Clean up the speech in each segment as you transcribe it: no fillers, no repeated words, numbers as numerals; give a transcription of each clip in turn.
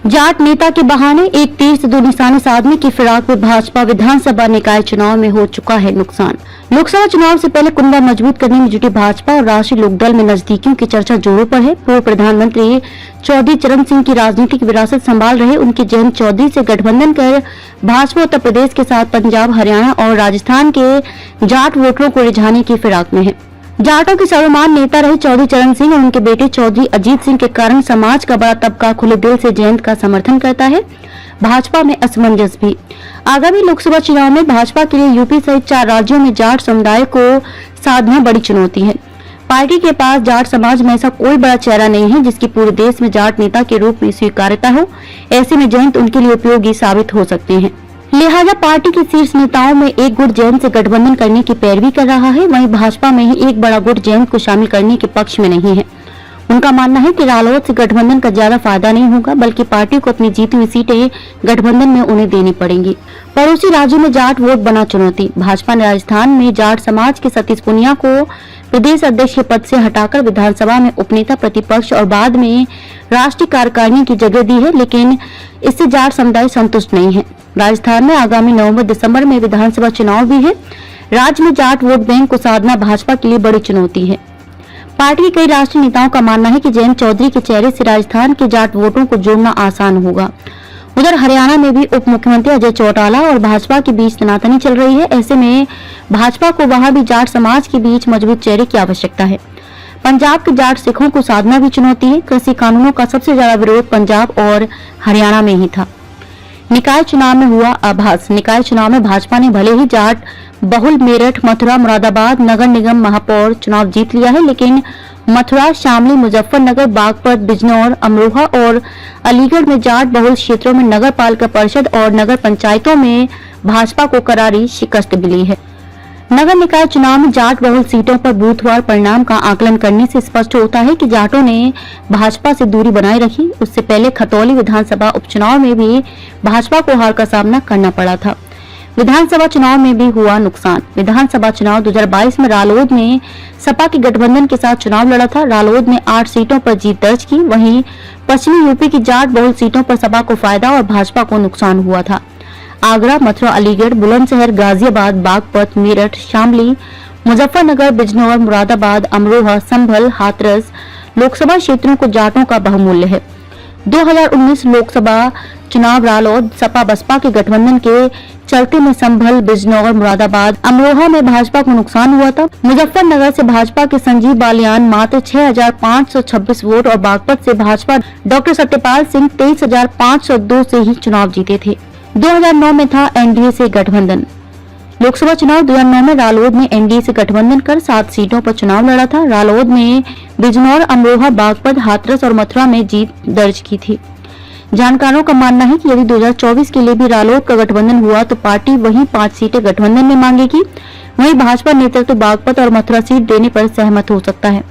जाट नेता के बहाने एक तीर से दो निशाने साधने की फिराक में भाजपा विधानसभा निकाय चुनाव में हो चुका है नुकसान। लोकसभा चुनाव से पहले कुंडा मजबूत करने में जुटी भाजपा और राष्ट्रीय लोकदल में नजदीकियों की चर्चा जोरों पर है। पूर्व प्रधानमंत्री चौधरी चरण सिंह की राजनीतिक विरासत संभाल रहे उनके जयंत चौधरी से गठबंधन कर भाजपा उत्तर प्रदेश के साथ पंजाब, हरियाणा और राजस्थान के जाट वोटरों को रिझाने की फिराक में है। जाटों के सर्वमान्य नेता रहे चौधरी चरण सिंह और उनके बेटे चौधरी अजीत सिंह के कारण समाज का बड़ा तबका खुले दिल से जयंत का समर्थन करता है। भाजपा में असमंजस भी। आगामी लोकसभा चुनाव में भाजपा के लिए यूपी सहित 4 राज्यों में जाट समुदाय को साधना बड़ी चुनौती है। पार्टी के पास जाट समाज में ऐसा कोई बड़ा चेहरा नहीं है जिसकी पूरे देश में जाट नेता के रूप में स्वीकार्यता हो। ऐसे में जयंत उनके लिए उपयोगी साबित हो सकते हैं। लिहाजा पार्टी के शीर्ष नेताओं में एक गुट जयंत से गठबंधन करने की पैरवी कर रहा है। वहीं भाजपा में ही एक बड़ा गुट जयंत को शामिल करने के पक्ष में नहीं है। उनका मानना है कि रालोद से गठबंधन का ज्यादा फायदा नहीं होगा, बल्कि पार्टी को अपनी जीती हुई सीटें गठबंधन में उन्हें देनी पड़ेंगी। पड़ोसी राज्यों में जाट वोट बना चुनौती। भाजपा ने राजस्थान में जाट समाज के सतीश पुनिया को प्रदेश अध्यक्ष के पद से हटाकर विधानसभा में उपनेता प्रतिपक्ष और बाद में राष्ट्रीय कार्यकारिणी की जगह दी है, लेकिन इससे जाट समुदाय संतुष्ट नहीं है। राजस्थान में आगामी नवंबर-दिसंबर में विधानसभा चुनाव भी है। राज्य में जाट वोट बैंक को साधना भाजपा के लिए बड़ी चुनौती है। पार्टी के कई राष्ट्रीय नेताओं का मानना है कि जयंत चौधरी के चेहरे से राजस्थान के जाट वोटों को जोड़ना आसान होगा। उधर हरियाणा में भी उप मुख्यमंत्री अजय चौटाला और भाजपा के बीच तनातनी चल रही है। ऐसे में भाजपा को वहां भी जाट समाज के बीच मजबूत चेहरे की आवश्यकता है। पंजाब के जाट सिखों को साधना भी चुनौती है। कृषि कानूनों का सबसे ज्यादा विरोध पंजाब और हरियाणा में ही था। निकाय चुनाव में हुआ आभास। निकाय चुनाव में भाजपा ने भले ही जाट बहुल मेरठ, मथुरा, मुरादाबाद नगर निगम महापौर चुनाव जीत लिया है, लेकिन मथुरा, शामली, मुजफ्फरनगर, बागपत, बिजनौर, अमरोहा और अलीगढ़ में जाट बहुल क्षेत्रों में नगर पालिका परिषद और नगर पंचायतों में भाजपा को करारी शिकस्त मिली है। नगर निकाय चुनाव में जाट बहुल सीटों पर बूथवार परिणाम का आकलन करने से स्पष्ट होता है कि जाटों ने भाजपा से दूरी बनाए रखी। उससे पहले खतौली विधानसभा उपचुनाव में भी भाजपा को हार का सामना करना पड़ा था। विधानसभा चुनाव में भी हुआ नुकसान। विधानसभा चुनाव 2022 में रालोद ने सपा के गठबंधन के साथ चुनाव लड़ा था। रालोद ने 8 सीटों पर जीत दर्ज की। वहीं पश्चिमी यूपी की जाट बहुल सीटों पर सपा को फायदा और भाजपा को नुकसान हुआ था। आगरा, मथुरा, अलीगढ़, बुलंदशहर, गाजियाबाद, बागपत, मेरठ, शामली, मुजफ्फरनगर, बिजनौर, मुरादाबाद, अमरोहा, संभल, हाथरस लोकसभा क्षेत्रों को जाटों का बहुमूल्य है। 2019 लोकसभा चुनाव रालोद सपा बसपा के गठबंधन के चलते में संभल, बिजनौर, मुरादाबाद, अमरोहा में भाजपा को नुकसान हुआ था। मुजफ्फरनगर से भाजपा के संजीव बालियान मात्र 6526 वोट और बागपत से भाजपा डॉक्टर सत्यपाल सिंह 23502 से ही चुनाव जीते थे। 2009 में था एनडीए से गठबंधन। लोकसभा चुनाव 2009 में रालोद ने एनडीए से गठबंधन कर 7 सीटों पर चुनाव लड़ा था। रालोद ने बिजनौर, अमरोहा, बागपत, हाथरस और मथुरा में जीत दर्ज की थी। जानकारों का मानना है कि यदि 2024 के लिए भी रालोद का गठबंधन हुआ तो पार्टी वही 5 सीटें गठबंधन में मांगेगी। वहीं भाजपा नेतृत्व बागपत और मथुरा सीट देने पर सहमत हो सकता है।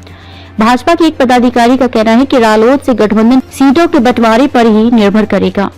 भाजपा के एक पदाधिकारी का कहना है कि रालोद से गठबंधन सीटों के बंटवारे पर ही निर्भर करेगा।